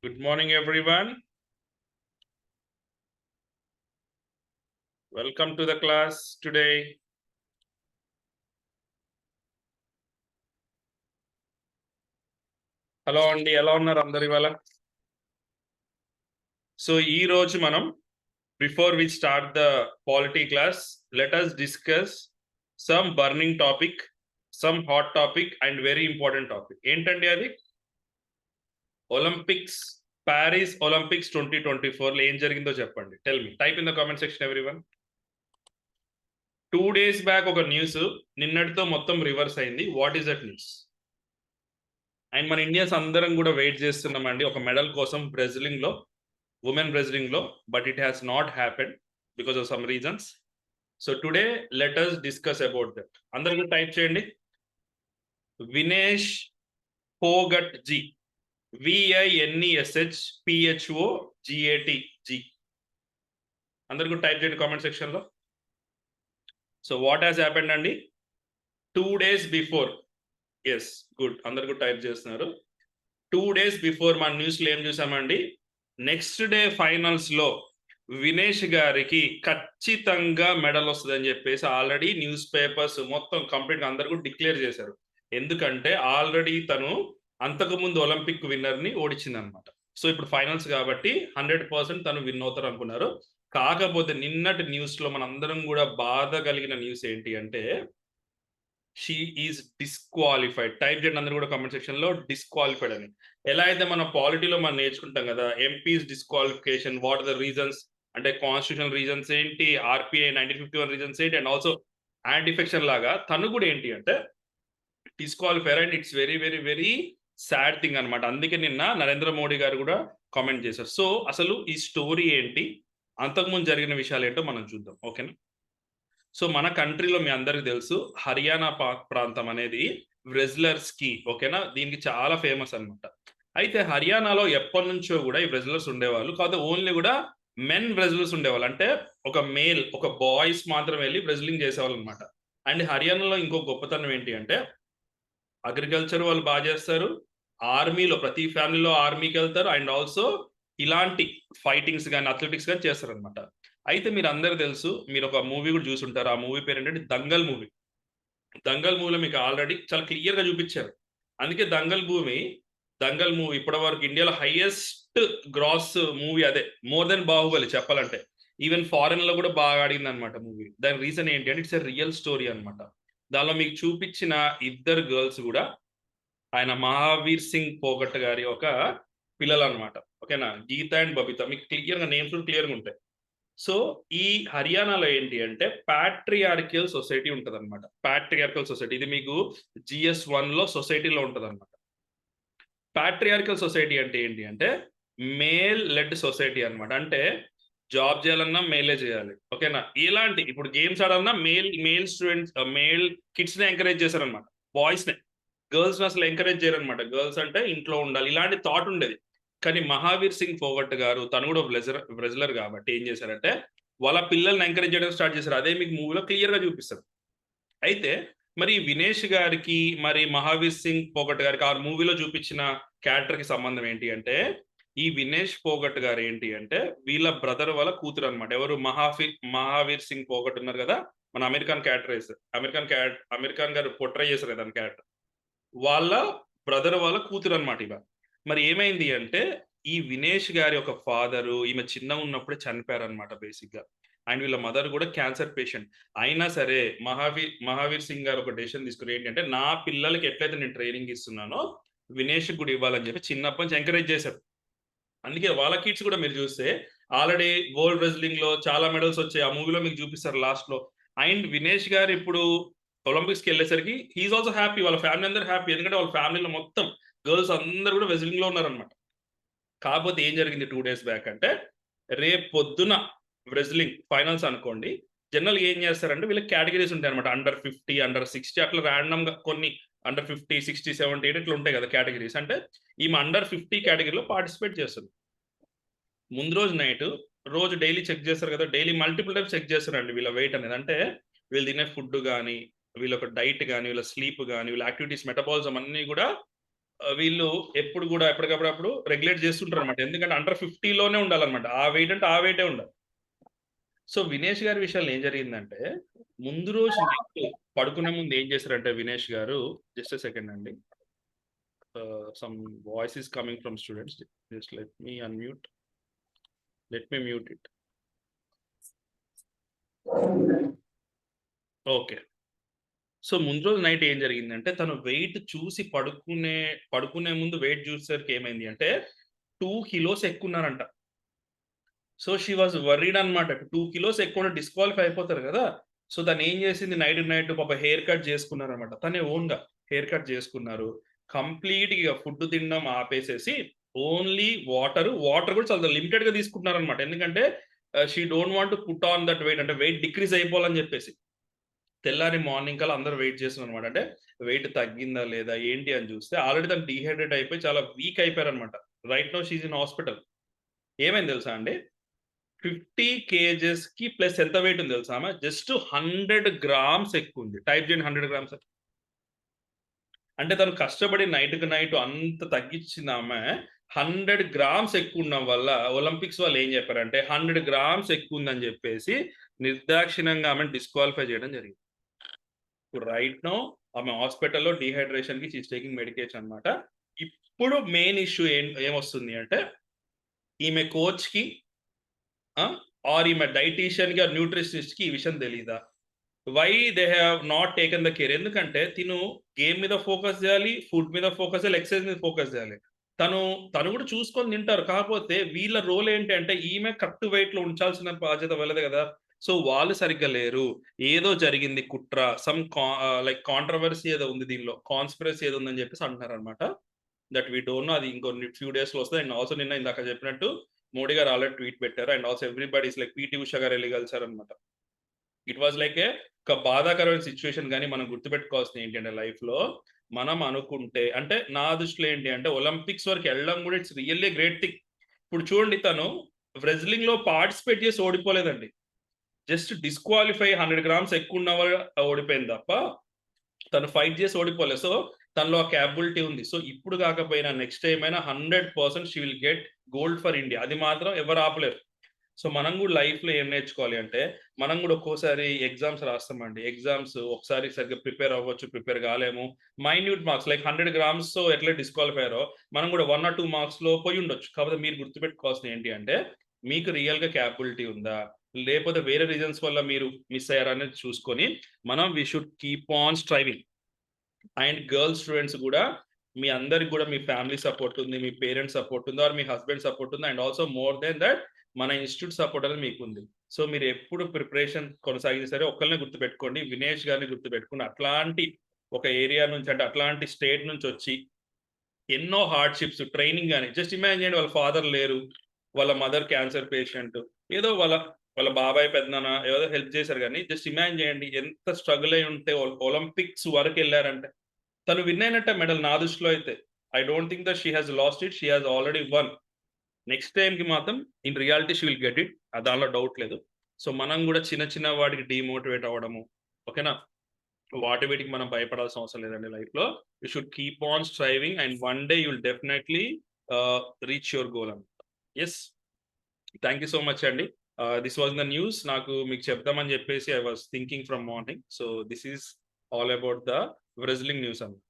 Good morning, everyone. Welcome to the class today. Hello అండి, ఎలా ఉన్నారు అందరు ఇవాళ? సో ఈ రోజు మనం before we start the polity class, let us discuss some burning topic, some hot topic and very important topic. ఏంటండి అది? ఒలింపిక్స్, ప్యారిస్ ఒలింపిక్స్ 2024 లో ఏం జరిగిందో చెప్పండి. Tell me. Type in the comment section everyone. 2 days back ఒక news, నిన్నటితో మొత్తం reverse అయింది. What is that news? And మన ఇండియన్స్ అందరం కూడా వెయిట్ చేస్తున్నామండి ఒక మెడల్ కోసం బ్రెజిలింగ్ లో, ఉమెన్ బ్రెజిలింగ్ లో, but it has not happened because of some reasons. So today let us discuss about that. అందరూ టైప్ చేయండి. వినేష్ పోగట్ జీ, VINESHPHOGAT. అందరూ టైప్ చేయండి కామెంట్ సెక్షన్ లో. సో వాట్ హ్యాస్ హ్యాపెండ్ అండి? 2 days బిఫోర్, ఎస్ గుడ్, అందరు type చేస్తున్నారు. 2 days before మన news లో ఏం చూసామండి? నెక్స్ట్ డే ఫైనల్స్ లో వినేష్ గారికి ఖచ్చితంగా మెడల్ వస్తుంది అని చెప్పేసి ఆల్రెడీ న్యూస్ పేపర్స్ మొత్తం కంప్లీట్ గా అందరు కూడా డిక్లేర్ చేశారు. ఎందుకంటే ఆల్రెడీ తను అంతకుముందు ఒలింపిక్ విన్నర్ ని ఓడించింది అనమాట. సో ఇప్పుడు ఫైనల్స్ కాబట్టి 100% తను విన్ అవుతారు అనుకున్నారు. కాకపోతే నిన్నటి న్యూస్ లో మనందరం కూడా బాధ కలిగిన న్యూస్ ఏంటి అంటే షీ ఈజ్ డిస్క్వాలిఫైడ్. టైప్ చేయండి అందరూ కూడా కామెంట్ సెక్షన్ లో డిస్క్వాలిఫైడ్ అని. ఎలా అయితే మన పాలిటీలో మనం నేర్చుకుంటాం కదా, MPs disqualification, what are the reasons అంటే కాన్స్టిట్యూషనల్ రీజన్స్ ఏంటి, RPI 1951 రీజన్స్ ఏంటి, అండ్ ఆల్సో యాంటీ డిఫెక్షన్ లాగా తను కూడా ఏంటి అంటే disqualifier. And it's very very very sad thing అనమాట. అందుకే నిన్న నరేంద్ర మోడీ గారు కూడా కామెంట్ చేశారు. సో అసలు ఈ స్టోరీ ఏంటి, అంతకుముందు జరిగిన విషయాలు ఏంటో మనం చూద్దాం, ఓకేనా? సో మన కంట్రీలో మీ అందరికి తెలుసు, హర్యానా ప్రాంతం అనేది రెజ్లర్స్ కి, ఓకేనా, దీనికి చాలా ఫేమస్ అనమాట. అయితే హర్యానాలో ఎప్పటి నుంచో కూడా ఈ రెజ్లర్స్ ఉండేవాళ్ళు కాదు, ఓన్లీ కూడా మెన్ రెజ్లర్స్ ఉండేవాళ్ళు. అంటే ఒక మేల్, ఒక బాయ్స్ మాత్రం వెళ్ళి రెజ్లింగ్ చేసేవాళ్ళు అనమాట. అండ్ హర్యానాలో ఇంకో గొప్పతనం ఏంటి అంటే అగ్రికల్చర్ వాళ్ళు బాగా చేస్తారు, ఆర్మీలో ప్రతి ఫ్యామిలీలో ఆర్మీకి వెళ్తారు, అండ్ ఆల్సో ఇలాంటి ఫైటింగ్స్ కానీ అథ్లెటిక్స్ కానీ చేస్తారు అనమాట. అయితే మీరు అందరు తెలుసు, మీరు ఒక మూవీ కూడా చూసుంటారు. ఆ మూవీ పేరు ఏంటంటే దంగల్ మూవీ. దంగల్ మూవీలో మీకు ఆల్రెడీ చాలా క్లియర్ గా చూపించారు. అందుకే దంగల్ మూవీ ఇప్పటి వరకు ఇండియాలో హైయెస్ట్ గ్రాస్ మూవీ అదే, మోర్ దెన్ బాహుబలి చెప్పాలంటే. ఈవెన్ ఫారెన్ లో కూడా బాగా ఆడింది అనమాట మూవీ. దాని రీజన్ ఏంటి అంటే ఇట్స్ ఎ రియల్ స్టోరీ అనమాట. దానిలో మీకు చూపించిన ఇద్దరు గర్ల్స్ కూడా ఆయన మహావీర్ సింగ్ పోగట్ గారి ఒక పిల్లలు అనమాట, ఓకేనా? గీత అండ్ బబిత. మీకు క్లియర్ గా నేమ్స్ కూడా క్లియర్ గా ఉంటాయి. సో ఈ హర్యానాలో ఏంటి అంటే ప్యాట్రియార్కియల్ సొసైటీ ఉంటుంది అనమాట. ప్యాట్రియార్కల్ సొసైటీ ఇది మీకు GS1 లో సొసైటీలో ఉంటుంది అనమాట. ప్యాట్రియార్కల్ సొసైటీ అంటే ఏంటి అంటే మేల్ లెడ్ సొసైటీ అనమాట. అంటే జాబ్ చేయాలన్నా మేలే చేయాలి, ఓకేనా? ఇలాంటి ఇప్పుడు గేమ్స్ ఆడాలన్నా మేల్ స్టూడెంట్స్, మేల్ కిడ్స్ ని ఎంకరేజ్ చేశారనమాట. బాయ్స్ ని, గర్ల్స్ ని అసలు ఎంకరేజ్ చేయరనమాట. గర్ల్స్ అంటే ఇంట్లో ఉండాలి, ఇలాంటి థాట్ ఉండేది. కానీ మహావీర్ సింగ్ ఫోగట్ గారు తను కూడా బ్రెజిలర్ కాబట్టి ఏం చేశారంటే వాళ్ళ పిల్లల్ని ఎంకరేజ్ చేయడం స్టార్ట్ చేశారు. అదే మీకు మూవీలో క్లియర్ గా చూపిస్తారు. అయితే మరి వినేష్ గారికి, మరి మహావీర్ సింగ్ పోగట్ గారికి ఆ మూవీలో చూపించిన క్యారెక్టర్ కి సంబంధం ఏంటి అంటే ఈ వినేష్ పోగట్ గారు ఏంటి అంటే వీళ్ళ బ్రదర్ వాళ్ళ కూతురు అనమాట. ఎవరు? మహావీర్ సింగ్ పోగట్ ఉన్నారు కదా, మన అమెరికన్ క్యారెక్టర్, అమెరికన్ గారు పొట్రై చేశారు కదా క్యారెక్టర్, వాళ్ళ బ్రదర్ వాళ్ళ కూతురు అనమాట ఇవ. మరి ఏమైంది అంటే ఈ వినేష్ గారి ఒక ఫాదరు ఈమె చిన్న ఉన్నప్పుడే చనిపోయారనమాట బేసిక్ గా. అండ్ వీళ్ళ మదర్ కూడా క్యాన్సర్ పేషెంట్. అయినా సరే మహావీర్ సింగ్ గారు ఒక డెసిషన్ తీసుకుని ఏంటంటే నా పిల్లలకి ఎట్లయితే నేను ట్రైనింగ్ ఇస్తున్నానో వినేష్ కూడా ఇవ్వాలని చెప్పి చిన్నప్పటి నుంచి ఎంకరేజ్ చేశారు. అందుకే వాళ్ళ కిడ్స్ కూడా మీరు చూస్తే ఆల్రెడీ వరల్డ్ రెజ్లింగ్ లో చాలా మెడల్స్ వచ్చాయి. ఆ మూవీలో మీకు చూపిస్తారు లాస్ట్ లో. అండ్ వినేష్ గారు ఇప్పుడు ఒలింపిక్స్ కి వెళ్ళేసరికి హీఈస్ ఆల్సో హ్యాపీ, వాళ్ళ ఫ్యామిలీ అందరూ హ్యాపీ. ఎందుకంటే వాళ్ళ ఫ్యామిలీలో మొత్తం గర్ల్స్ అందరూ కూడా రెజ్లింగ్ లో ఉన్నారనమాట. కాకపోతే ఏం జరిగింది 2 days బ్యాక్ అంటే రేపు పొద్దున రెజ్లింగ్ ఫైనల్స్ అనుకోండి. జనరల్ ఏం చేస్తారంటే వీళ్ళకి కేటగిరీస్ ఉంటాయి అనమాట. under 50, under 60 అట్లా ర్యాండమ్ గా కొన్ని under 50, 60, 70 ఇట్లా ఉంటాయి కదా కేటగిరీస్. అంటే ఈమె under 50 కేటగిరీలో పార్టిసిపేట్ చేస్తుంది. ముందు రోజు నైట్, రోజు డైలీ చెక్ చేస్తారు కదా, డైలీ మల్టిపుల్ టైమ్స్ చెక్ చేస్తారండి వీళ్ళ వెయిట్ అనేది. అంటే వీళ్ళు తినే ఫుడ్ కానీ, వీళ్ళ డైట్ కానీ, వీళ్ళ స్లీప్ కానీ, వీళ్ళ యాక్టివిటీస్, మెటబాలిజం అన్ని కూడా వీళ్ళు ఎప్పుడు కూడా ఎప్పటికప్పుడు రెగ్యులేట్ చేస్తుంటారు అనమాట. ఎందుకంటే అండర్ 50లోనే ఉండాలన్నమాట. ఆ వెయిట్ అంటే ఆ వెయిటే ఉండాలి. సో వినేష్ గారి విషయంలో ఏం జరిగిందంటే, ముందు రోజు నైట్ పడుకునే ముందు ఏం చేశారంటే వినేష్ గారు, జస్ట్ ఎ సెకండ్ అండి. Some voice is coming from students. Just let me unmute. Let me mute it. Okay. So ముందు రోజు నైట్ ఏం జరిగిందంటే, తను వెయిట్ చూసి పడుకునే ముందు వెయిట్ చూసేసరికి ఏమైంది అంటే 2 కిలోస్ ఎక్కువున్నారంట. సో షీ వాస్ వర్రీడ్ అనమాట. 2 కిలోస్ ఎక్కువ డిస్‌క్వాలిఫై అయిపోతారు గదా! సో తనేం జేసింది నైట్ పాపం హెయిర్ కట్ జేసుకున్నారనమాట. తనే ఓన్‌గా హెయిర్ కట్ జేసుకున్నారు. కంప్లీట్‌గా ఇగ ఫుడ్ తినడం ఆపేసేసి ఓన్లీ వాటర్ గూడా చాలా లిమిటెడ్‌గా తీసుకుంటున్నారనమాట. ఎందుకంటే she don't want to put on that weight, అంటే వెయిట్ డిక్రీజ్ అయిపోవాలని జెప్పేసి. తెల్లారి మార్నింగ్ కల్లా అందరూ వెయిట్ చేస్తున్నారనమాట. అంటే వెయిట్ తగ్గిందా లేదా ఏంటి అని చూస్తే ఆల్రెడీ తను డీహైడ్రేట్ అయిపోయి చాలా వీక్ అయిపోయారనమాట. Right now she is in hospital. ఏమైంది తెలుసా అండి? 50 కేజెస్‌కి ప్లస్ ఎంత వెయిట్ ఉంది తెలుసా ఆమె? Just 100 grams ఎక్కువుంది. టైప్ చేయండి 100 గ్రామ్స్. అంటే తను కష్టపడి నైట్‌కి నైట్ అంత తగ్గించిందామె 100 గ్రామ్స్ ఎక్కువుండడం వల్ల ఒలింపిక్స్ వాళ్ళు ఏం చెప్పారంటే 100 గ్రామ్స్ ఎక్కువుందని చెప్పేసి నిర్దాక్షిణ్యంగా ఆమెను డిస్‌క్వాలిఫై చేయడం జరిగింది. ఇప్పుడు రైట్ నౌ ఆమె హాస్పిటల్‌లో డీహైడ్రేషన్‌కి షీ ఈస్ టేకింగ్ మెడికేషన్ అన్నమాట. ఇప్పుడు మెయిన్ ఇష్యూ ఏమొస్తుంది అంటే ఈమె కోచ్‌కి ఆర్ ఈమె డైటీషియన్‌కి ఆర్ న్యూట్రిషనిస్ట్‌కి ఈ విషయం తెలీదా? Why they have not taken the care? ఎందుకంటే తిను గేమ్ మీద ఫోకస్ జేయాలి, ఫుడ్ మీద ఫోకస్ జేయాలి, ఎక్సర్‌సైజ్ మీద ఫోకస్ జేయాలి. తను గూడా చూసుకొని తింటారు. కాకపోతే వీళ్ళ రోల్ ఏంటి అంటే ఈమె కరెక్ట్ వెయిట్‌లో ఉంచాల్సిన బాధ్యత వీళ్ళదే గదా! సో వాళ్ళు సరిగ్గా లేరు. ఏదో జరిగింది కుట్ర. లైక్ కాంట్రోవర్సీ ఏదో ఉంది దీనిలో. కాన్స్పిరసీ ఏదో ఉందని జెప్పేసి అంటున్నారనమాట. That we don't know. అది ఇంకొన్ని ఫ్యూ డేస్‌లో వస్తది. అండ్ ఆల్సో నిన్న ఇందాక చెప్పినట్టు మోడీ గారు ఆల్రెడీ ట్వీట్ పెట్టారు. And also everybody is like PT Usha గారు ఎళ్లి కలిసారనమాట. ఇట్ వాస్ లైక్ ఒక బాధాకరమైన సిట్యుయేషన్ గాని మనం గుర్తుపెట్టుకోవాల్సింది ఏంటంటే లైఫ్‌లో మనం అనుకుంటే అంటే నా దృష్టిలో ఏంటి అంటే ఒలింపిక్స్ వరకు ఎళ్ళడం గూడా ఇట్స్ రియల్లీ గ్రేట్ థింగ్. ఇప్పుడు చూడండి తను రెజ్లింగ్‌లో పార్టిసిపేట్ చేసి ఓడిపోలేదండి. జస్ట్ డిస్‌క్వాలిఫై 100 గ్రామ్స్ ఎక్కువున్న వల్ల ఓడిపోయింది తప్ప తను ఫైట్ చేసి ఓడిపోలేదు. సో, తనలో ఆ కేపబిలిటీ ఉంది. సో, ఇప్పుడు కాకపోయినా నెక్స్ట్ టైమ్ అయినా 100% she will get gold for India. అది మాత్రం ఎవరు ఆపలేరు. సో, మనం గూడా లైఫ్‌లో ఏం నేర్చుకోవాలి అంటే, మనం గూడా ఒక్కోసారి ఎగ్జామ్స్ రాస్తామండి. ఎగ్జామ్స్ ఒకసారి సరిగ్గా ప్రిపేర్ అవ్వచ్చు, ప్రిపేర్ కాలేము. మైన్యూట్ మార్క్స్ లైక్ 100 గ్రామ్స్‌తో ఎట్లా డిస్‌క్వాలిఫై అయ్యారో, మనం గూడా 1 ఆర్ 2 మార్క్స్‌లో పోయుండొచ్చు. కాకపోతే మీరు గుర్తుపెట్టుకోవాల్సింది ఏంటి అంటే, మీకు రియల్‌గా కేపబిలిటీ ఉందా? లేపోతే వేరే రీజన్స్ వల్ల మీరు మిస్ అయ్యారా అనేది చూసుకొని, మనం we should keep on striving. And girl students గూడా మీ అందరికి గూడా మీ ఫ్యామిలీ సపోర్ట్ ఉంది. మీ పేరెంట్స్ సపోర్ట్ ఉంది. ఆర్ మీ హస్బెండ్ సపోర్ట్ ఉంది. And also more than that మన ఇన్‌స్టిట్యూట్ సపోర్ట్ అనేది మీకుంది. సో, మీరు ఎప్పుడు ప్రిపరేషన్ కొనసాగినా సరే ఒక్కళ్ళనే గుర్తుపెట్టుకోండి. వినేష్ గారిని గుర్తుపెట్టుకోండి. అట్లాంటి ఒక ఏరియా నుంచి అంటే అట్లాంటి స్టేట్ నుంచొచ్చి ఎన్నో హార్డ్‌షిప్స్ ట్రైనింగ్ గాని జస్ట్ ఇమాజిన్ చేయండి వాళ్ళ ఫాదర్ లేరు. వాళ్ళ మదర్ క్యాన్సర్ పేషెంట్. ఏదో వాళ్ళ బాబాయ్, పెదనాన్న ఏదో హెల్ప్ చేసారు గానీ జస్ట్ ఇమాజిన్ చేయండి ఎంత స్ట్రగుల్ అయ్యి ఉంటే ఒలింపిక్స్ వరకెళ్లారంటే. తను విన్ అయినట్టే మెడల్ నా దృష్టిలో అయితే. I don't think that she has lost it. She has already one. Next టైమ్‌కి మాత్రం in reality she will get it. దానిలో డౌట్ లేదు. సో, మనం గూడా చిన్న చిన్న వాటికి డీమోటివేట్ అవ్వడము. ఓకేనా? వీటికి మనం భయపడాల్సిన అవసరం లేదండి లైఫ్‌లో. You should keep on striving and one day you will definitely reach your goal అన్నమాట. Yes. Thank you so much అండి. This was the news. నాకు మీకు చెప్దామని జెప్పేసి I was thinking from morning. So, this is all about the wrestling news అండి.